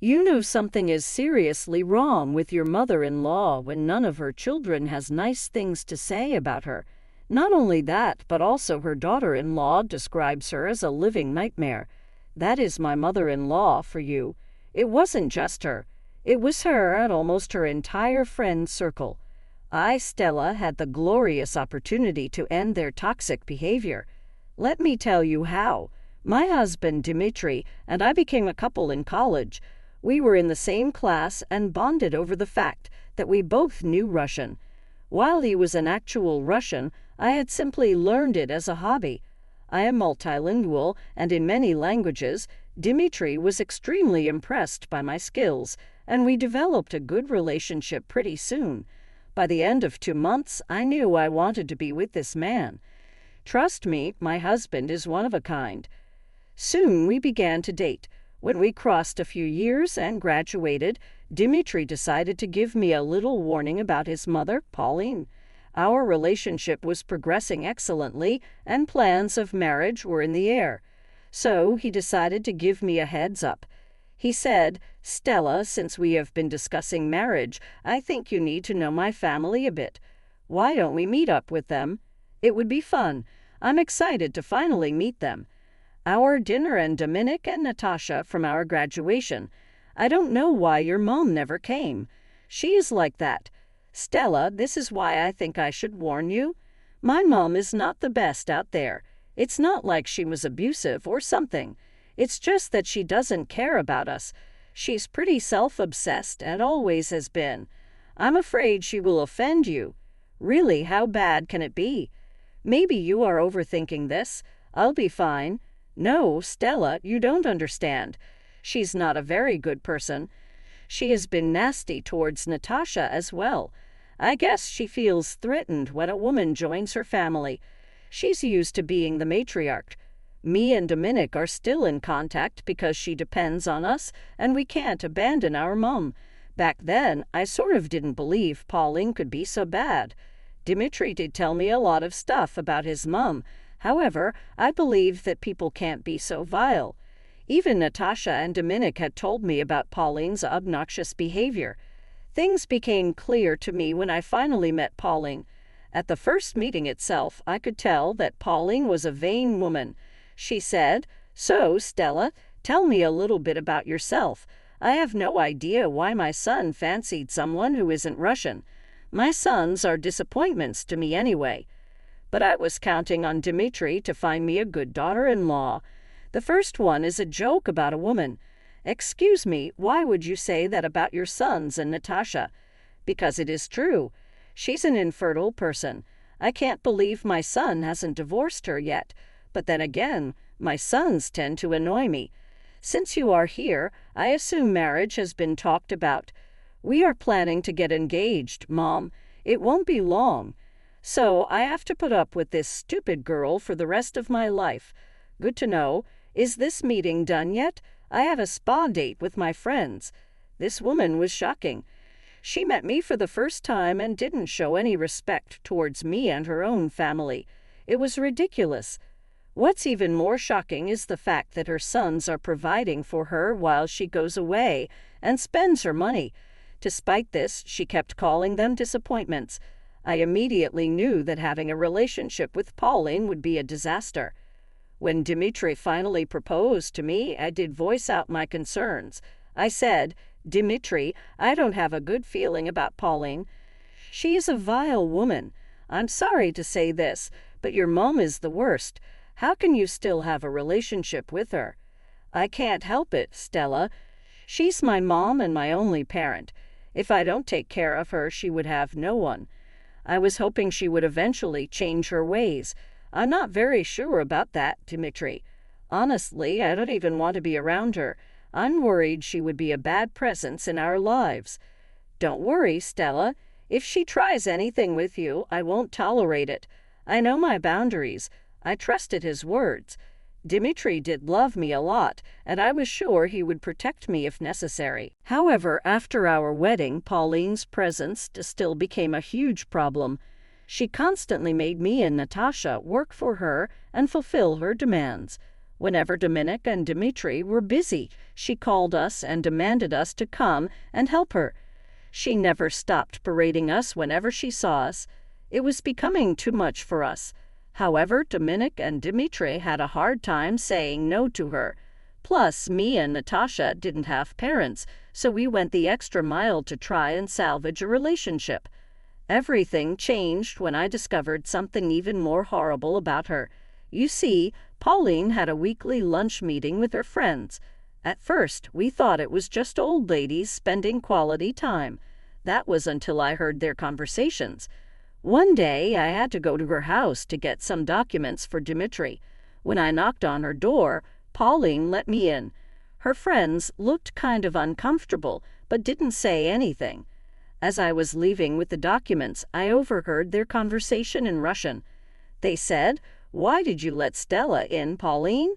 You know something is seriously wrong with your mother-in-law when none of her children has nice things to say about her. Not only that, but also her daughter-in-law describes her as a living nightmare. That is my mother-in-law for you. It wasn't just her. It was her and almost her entire friend circle. I, Stella, had the glorious opportunity to end their toxic behavior. Let me tell you how. My husband, Dimitri, and I became a couple in college. We were in the same class and bonded over the fact that we both knew Russian. While he was an actual Russian, I had simply learned it as a hobby. I am multilingual and in many languages. Dimitri was extremely impressed by my skills, and we developed a good relationship pretty soon. By the end of 2 months, I knew I wanted to be with this man. Trust me, my husband is one of a kind. Soon we began to date. When we crossed a few years and graduated, Dimitri decided to give me a little warning about his mother, Pauline. Our relationship was progressing excellently, and plans of marriage were in the air. So he decided to give me a heads up. He said, "Stella, since we have been discussing marriage, I think you need to know my family a bit. Why don't we meet up with them? It would be fun. I'm excited to finally meet them. Our dinner and Dominic and Natasha from our graduation. I don't know why your mom never came. She is like that. Stella, this is why I think I should warn you. My mom is not the best out there. It's not like she was abusive or something. It's just that she doesn't care about us. She's pretty self-obsessed and always has been. I'm afraid she will offend you. Really, how bad can it be? Maybe you are overthinking this. I'll be fine. No, Stella, you don't understand. She's not a very good person. She has been nasty towards Natasha as well. I guess she feels threatened when a woman joins her family. She's used to being the matriarch. Me and Dominic are still in contact because she depends on us, and we can't abandon our mom. Back then, I sort of didn't believe Pauline could be so bad. Dimitri did tell me a lot of stuff about his mom. However, I believe that people can't be so vile. Even Natasha and Dominic had told me about Pauline's obnoxious behavior. Things became clear to me when I finally met Pauline. At the first meeting itself, I could tell that Pauline was a vain woman. She said, "So, Stella, tell me a little bit about yourself. I have no idea why my son fancied someone who isn't Russian. My sons are disappointments to me anyway." But I was counting on Dimitri to find me a good daughter-in-law. The first one is a joke about a woman. Excuse me, why would you say that about your sons and Natasha? Because it is true. She's an infertile person. I can't believe my son hasn't divorced her yet. But then again, my sons tend to annoy me. Since you are here, I assume marriage has been talked about. We are planning to get engaged, Mom. It won't be long. So I have to put up with this stupid girl for the rest of my life. Good to know. Is this meeting done yet? I have a spa date with my friends. This woman was shocking. She met me for the first time and didn't show any respect towards me and her own family. It was ridiculous. What's even more shocking is the fact that her sons are providing for her while she goes away and spends her money. Despite this, she kept calling them disappointments. I immediately knew that having a relationship with Pauline would be a disaster. When Dimitri finally proposed to me, I did voice out my concerns. I said, "Dimitri, I don't have a good feeling about Pauline. She is a vile woman. I'm sorry to say this, but your mom is the worst. How can you still have a relationship with her?" "I can't help it, Stella. She's my mom and my only parent. If I don't take care of her, she would have no one. I was hoping she would eventually change her ways. I'm not very sure about that, Dimitri. Honestly, I don't even want to be around her. I'm worried she would be a bad presence in our lives." "Don't worry, Stella. If she tries anything with you, I won't tolerate it. I know my boundaries. I trusted his words. Dimitri did love me a lot, and I was sure he would protect me if necessary. However, after our wedding, Pauline's presence still became a huge problem. She constantly made me and Natasha work for her and fulfill her demands. Whenever Dominic and Dimitri were busy, she called us and demanded us to come and help her. She never stopped berating us whenever she saw us. It was becoming too much for us. However, Dominic and Dimitri had a hard time saying no to her. Plus, me and Natasha didn't have parents, so we went the extra mile to try and salvage a relationship. Everything changed when I discovered something even more horrible about her. You see, Pauline had a weekly lunch meeting with her friends. At first, we thought it was just old ladies spending quality time. That was until I heard their conversations. One day, I had to go to her house to get some documents for Dimitri. When I knocked on her door, Pauline let me in. Her friends looked kind of uncomfortable, but didn't say anything. As I was leaving with the documents, I overheard their conversation in Russian. They said, "Why did you let Stella in, Pauline?"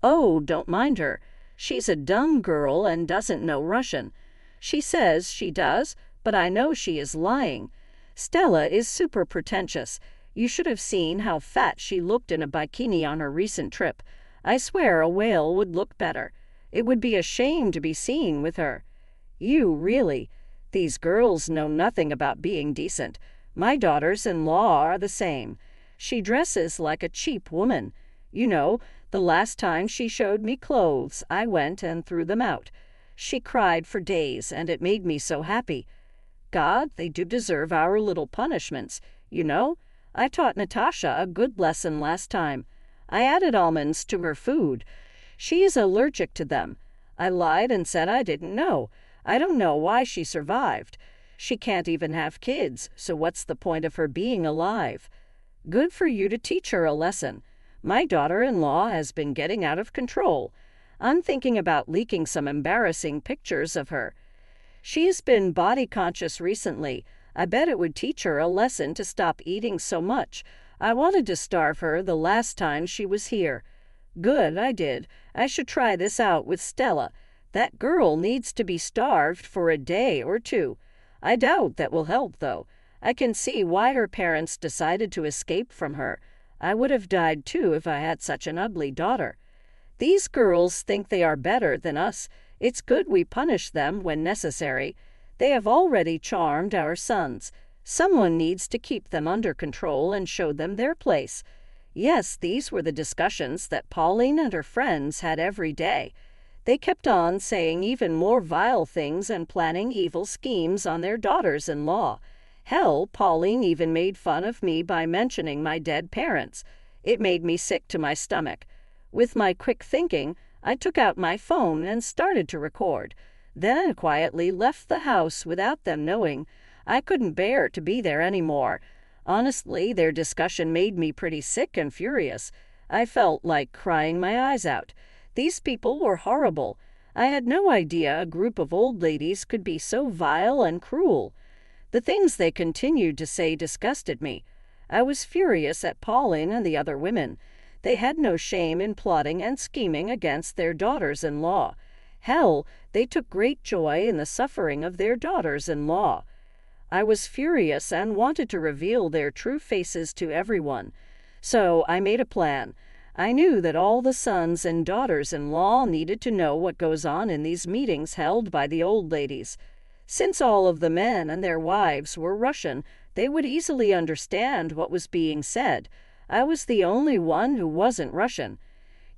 "Oh, don't mind her. She's a dumb girl and doesn't know Russian. She says she does, but I know she is lying. Stella is super pretentious. You should have seen how fat she looked in a bikini on her recent trip. I swear a whale would look better. It would be a shame to be seen with her." "You really? These girls know nothing about being decent. My daughters-in-law are the same. She dresses like a cheap woman. You know, the last time she showed me clothes, I went and threw them out. She cried for days, and it made me so happy. God, they do deserve our little punishments. You know, I taught Natasha a good lesson last time. I added almonds to her food. She is allergic to them. I lied and said I didn't know. I don't know why she survived. She can't even have kids, so what's the point of her being alive? Good for you to teach her a lesson. My daughter-in-law has been getting out of control. I'm thinking about leaking some embarrassing pictures of her. She's been body conscious recently. I bet it would teach her a lesson to stop eating so much. I wanted to starve her the last time she was here. Good, I did. I should try this out with Stella. That girl needs to be starved for a day or two. I doubt that will help, though. I can see why her parents decided to escape from her. I would have died too if I had such an ugly daughter. These girls think they are better than us. It's good we punish them when necessary. They have already charmed our sons. Someone needs to keep them under control and show them their place. Yes, these were the discussions that Pauline and her friends had every day. They kept on saying even more vile things and planning evil schemes on their daughters-in-law. Hell, Pauline even made fun of me by mentioning my dead parents. It made me sick to my stomach. With my quick thinking, I took out my phone and started to record. Then I quietly left the house without them knowing. I couldn't bear to be there anymore. Honestly, their discussion made me pretty sick and furious. I felt like crying my eyes out. These people were horrible. I had no idea a group of old ladies could be so vile and cruel. The things they continued to say disgusted me. I was furious at Pauline and the other women. They had no shame in plotting and scheming against their daughters-in-law. Hell, they took great joy in the suffering of their daughters-in-law. I was furious and wanted to reveal their true faces to everyone. So I made a plan. I knew that all the sons and daughters-in-law needed to know what goes on in these meetings held by the old ladies. Since all of the men and their wives were Russian, they would easily understand what was being said. I was the only one who wasn't Russian.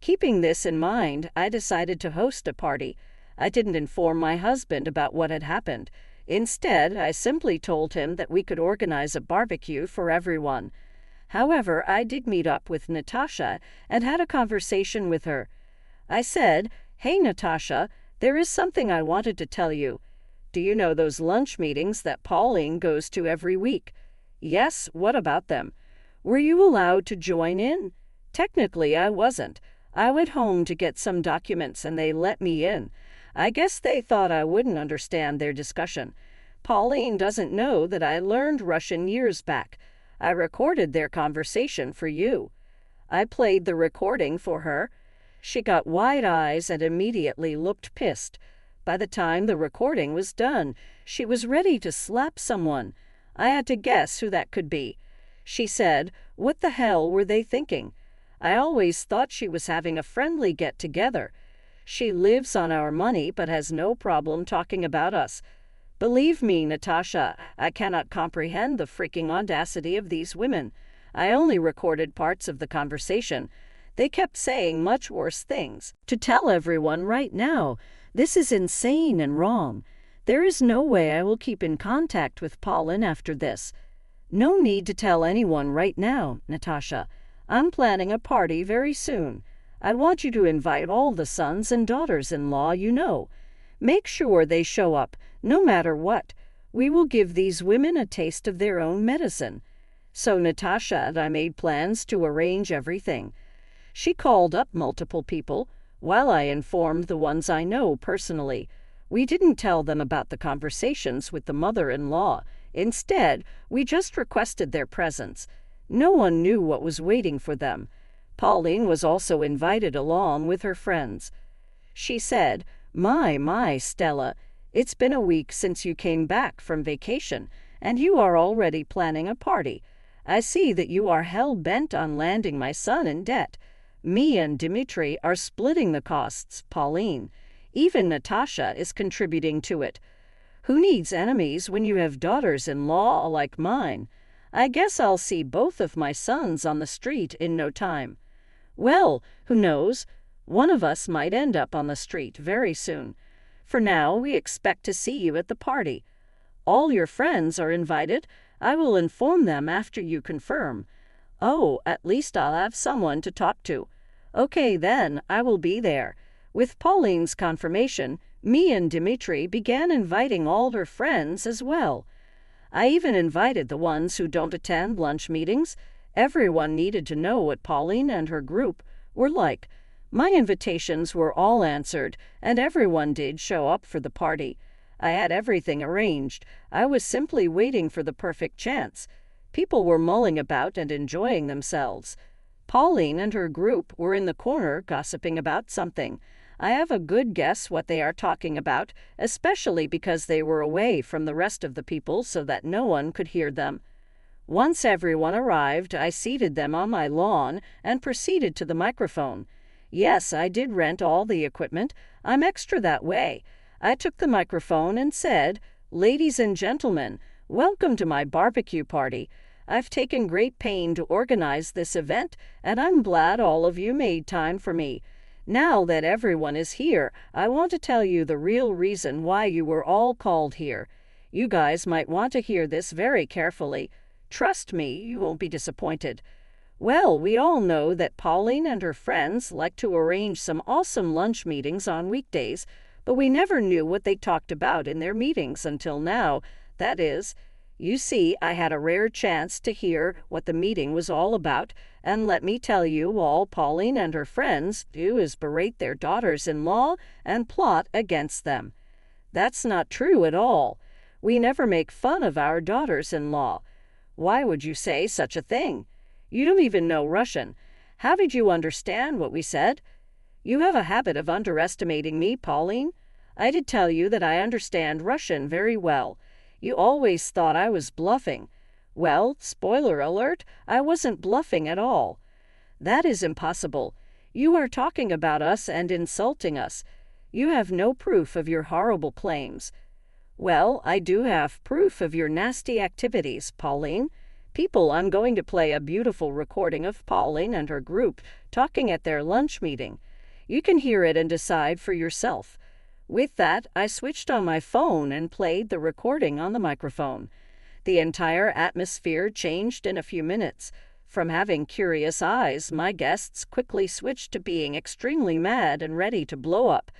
Keeping this in mind, I decided to host a party. I didn't inform my husband about what had happened. Instead, I simply told him that we could organize a barbecue for everyone. However, I did meet up with Natasha and had a conversation with her. I said, "Hey, Natasha, there is something I wanted to tell you. Do you know those lunch meetings that Pauline goes to every week?" "Yes, what about them?" "Were you allowed to join in?" "Technically, I wasn't. I went home to get some documents and they let me in. I guess they thought I wouldn't understand their discussion. Pauline doesn't know that I learned Russian years back. I recorded their conversation for you." I played the recording for her. She got wide eyes and immediately looked pissed. By the time the recording was done, she was ready to slap someone. I had to guess who that could be. She said, "What the hell were they thinking?" I always thought she was having a friendly get-together. She lives on our money but has no problem talking about us. Believe me, Natasha, I cannot comprehend the freaking audacity of these women. I only recorded parts of the conversation. They kept saying much worse things. To tell everyone right now, this is insane and wrong. There is no way I will keep in contact with Pauline after this. No need to tell anyone right now, Natasha. I'm planning a party very soon. I want you to invite all the sons and daughters-in-law you know. Make sure they show up, no matter what. We will give these women a taste of their own medicine. So Natasha and I made plans to arrange everything. She called up multiple people, while I informed the ones I know personally. We didn't tell them about the conversations with the mother-in-law. Instead, we just requested their presence. No one knew what was waiting for them. Pauline was also invited along with her friends. She said, My, Stella, it's been a week since you came back from vacation, and you are already planning a party. I see that you are hell-bent on landing my son in debt. Me and Dimitri are splitting the costs, Pauline. Even Natasha is contributing to it. Who needs enemies when you have daughters-in-law like mine? I guess I'll see both of my sons on the street in no time. Well, who knows? One of us might end up on the street very soon. For now, we expect to see you at the party. All your friends are invited. I will inform them after you confirm. Oh, at least I'll have someone to talk to. Okay, then, I will be there. With Pauline's confirmation, me and Dimitri began inviting all her friends as well. I even invited the ones who don't attend lunch meetings. Everyone needed to know what Pauline and her group were like. My invitations were all answered, and everyone did show up for the party. I had everything arranged. I was simply waiting for the perfect chance. People were mulling about and enjoying themselves. Pauline and her group were in the corner gossiping about something. I have a good guess what they are talking about, especially because they were away from the rest of the people so that no one could hear them. Once everyone arrived, I seated them on my lawn and proceeded to the microphone. Yes, I did rent all the equipment. I'm extra that way. I took the microphone and said, "Ladies and gentlemen, welcome to my barbecue party. I've taken great pain to organize this event, and I'm glad all of you made time for me. Now that everyone is here, I want to tell you the real reason why you were all called here. You guys might want to hear this very carefully. Trust me, you won't be disappointed. Well, we all know that Pauline and her friends like to arrange some awesome lunch meetings on weekdays, but we never knew what they talked about in their meetings until now. That is, you see, I had a rare chance to hear what the meeting was all about, and let me tell you, all Pauline and her friends do is berate their daughters-in-law and plot against them. That's not true at all. We never make fun of our daughters-in-law. Why would you say such a thing? You don't even know Russian. How did you understand what we said? You have a habit of underestimating me, Pauline. I did tell you that I understand Russian very well. You always thought I was bluffing. Well, spoiler alert, I wasn't bluffing at all. That is impossible. You are talking about us and insulting us. You have no proof of your horrible claims. Well, I do have proof of your nasty activities, Pauline. People, I'm going to play a beautiful recording of Pauline and her group talking at their lunch meeting. You can hear it and decide for yourself. With that, I switched on my phone and played the recording on the microphone. The entire atmosphere changed in a few minutes. From having curious eyes, my guests quickly switched to being extremely mad and ready to blow up.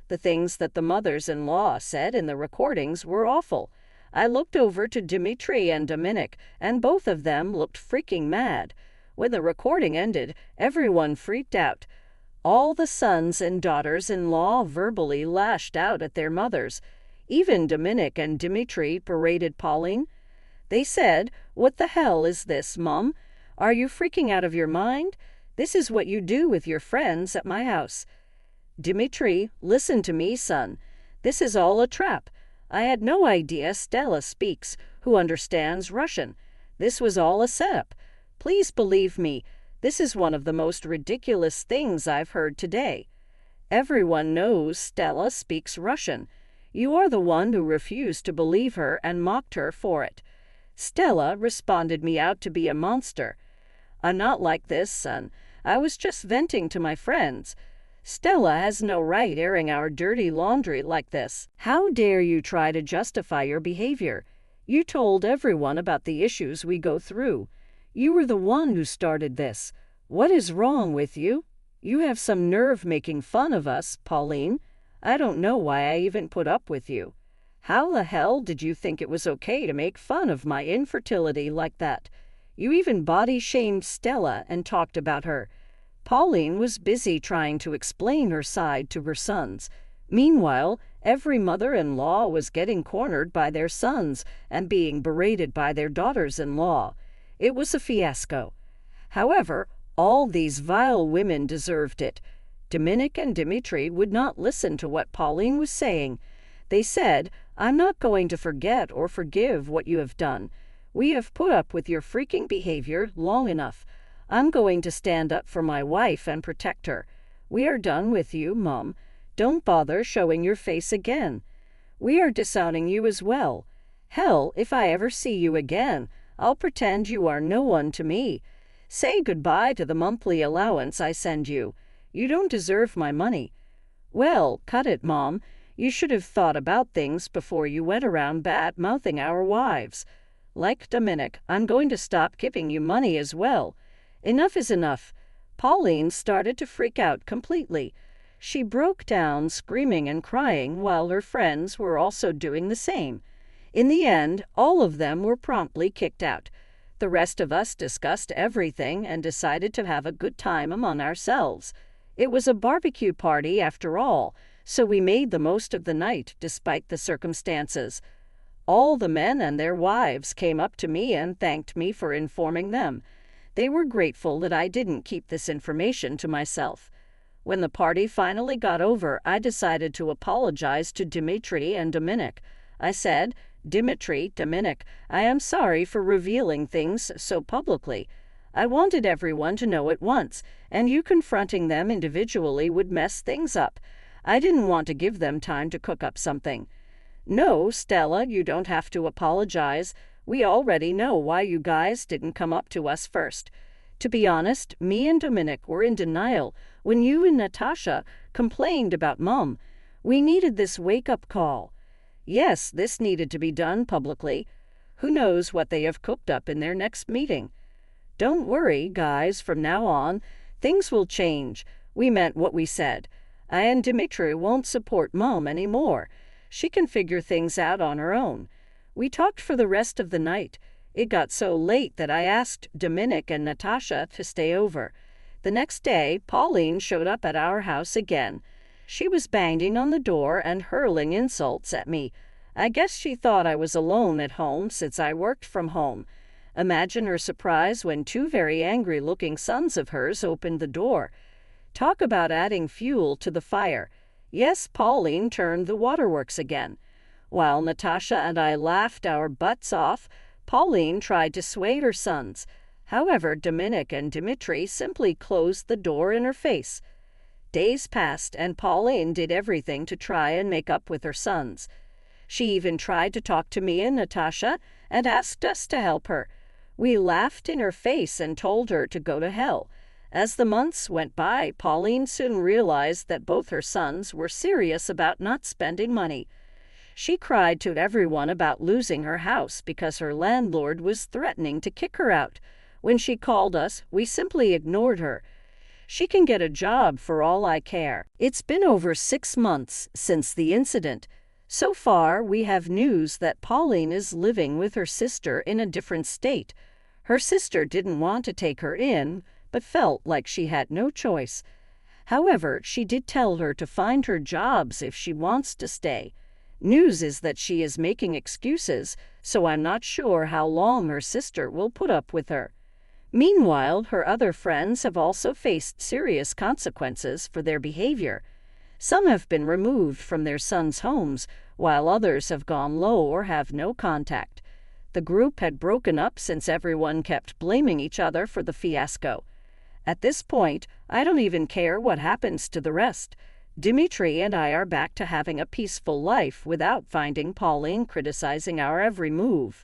The things that the mothers-in-law said in the recordings were awful. I looked over to Dimitri and Dominic, and both of them looked freaking mad. When the recording ended, everyone freaked out. All the sons and daughters-in-law verbally lashed out at their mothers. Even Dominic and Dimitri berated Pauline. They said, "What the hell is this, Mum? Are you freaking out of your mind? This is what you do with your friends at my house." Dimitri, listen to me, son. This is all a trap. I had no idea Stella speaks, who understands Russian. This was all a setup. Please believe me. This is one of the most ridiculous things I've heard today. Everyone knows Stella speaks Russian. You are the one who refused to believe her and mocked her for it. Stella responded me out to be a monster. I'm not like this, son. I was just venting to my friends. Stella has no right airing our dirty laundry like this. How dare you try to justify your behavior? You told everyone about the issues we go through. You were the one who started this. What is wrong with you? You have some nerve making fun of us, Pauline. I don't know why I even put up with you. How the hell did you think it was okay to make fun of my infertility like that? You even body-shamed Stella and talked about her. Pauline was busy trying to explain her side to her sons. Meanwhile, every mother-in-law was getting cornered by their sons and being berated by their daughters-in-law. It was a fiasco. However, all these vile women deserved it. Dominic and Dimitri would not listen to what Pauline was saying. They said, "I'm not going to forget or forgive what you have done. We have put up with your freaking behavior long enough. I'm going to stand up for my wife and protect her. We are done with you, Mom. Don't bother showing your face again. We are disowning you as well. Hell, if I ever see you again, I'll pretend you are no one to me. Say goodbye to the monthly allowance I send you. You don't deserve my money." Well, cut it, Mom. You should have thought about things before you went around bad-mouthing our wives. Like Dominic, I'm going to stop giving you money as well. Enough is enough. Pauline started to freak out completely. She broke down, screaming and crying, while her friends were also doing the same. In the end, all of them were promptly kicked out. The rest of us discussed everything and decided to have a good time among ourselves. It was a barbecue party after all, so we made the most of the night despite the circumstances. All the men and their wives came up to me and thanked me for informing them. They were grateful that I didn't keep this information to myself. When the party finally got over, I decided to apologize to Dimitri and Dominic. I said, "Dimitri, Dominic, I am sorry for revealing things so publicly. I wanted everyone to know at once, and you confronting them individually would mess things up. I didn't want to give them time to cook up something." "No, Stella, you don't have to apologize. We already know why you guys didn't come up to us first. To be honest, me and Dominic were in denial when you and Natasha complained about Mom. We needed this wake-up call. Yes, this needed to be done publicly. Who knows what they have cooked up in their next meeting? Don't worry, guys, from now on, things will change. We meant what we said. I and Dimitri won't support Mom anymore. She can figure things out on her own. We talked for the rest of the night. It got so late that I asked Dominic and Natasha to stay over. The next day, Pauline showed up at our house again. She was banging on the door and hurling insults at me. I guess she thought I was alone at home since I worked from home. Imagine her surprise when two very angry-looking sons of hers opened the door. Talk about adding fuel to the fire. Yes, Pauline turned the waterworks again. While Natasha and I laughed our butts off, Pauline tried to sway her sons. However, Dominic and Dimitri simply closed the door in her face. Days passed, and Pauline did everything to try and make up with her sons. She even tried to talk to me and Natasha and asked us to help her. We laughed in her face and told her to go to hell. As the months went by, Pauline soon realized that both her sons were serious about not spending money. She cried to everyone about losing her house because her landlord was threatening to kick her out. When she called us, we simply ignored her. She can get a job for all I care. It's been over 6 months since the incident. So far, we have news that Pauline is living with her sister in a different state. Her sister didn't want to take her in, but felt like she had no choice. However, she did tell her to find her jobs if she wants to stay. News is that she is making excuses, so I'm not sure how long her sister will put up with her. Meanwhile, her other friends have also faced serious consequences for their behavior. Some have been removed from their sons' homes, while others have gone low or have no contact. The group had broken up since everyone kept blaming each other for the fiasco. At this point, I don't even care what happens to the rest. Dimitri and I are back to having a peaceful life without finding Pauline criticizing our every move.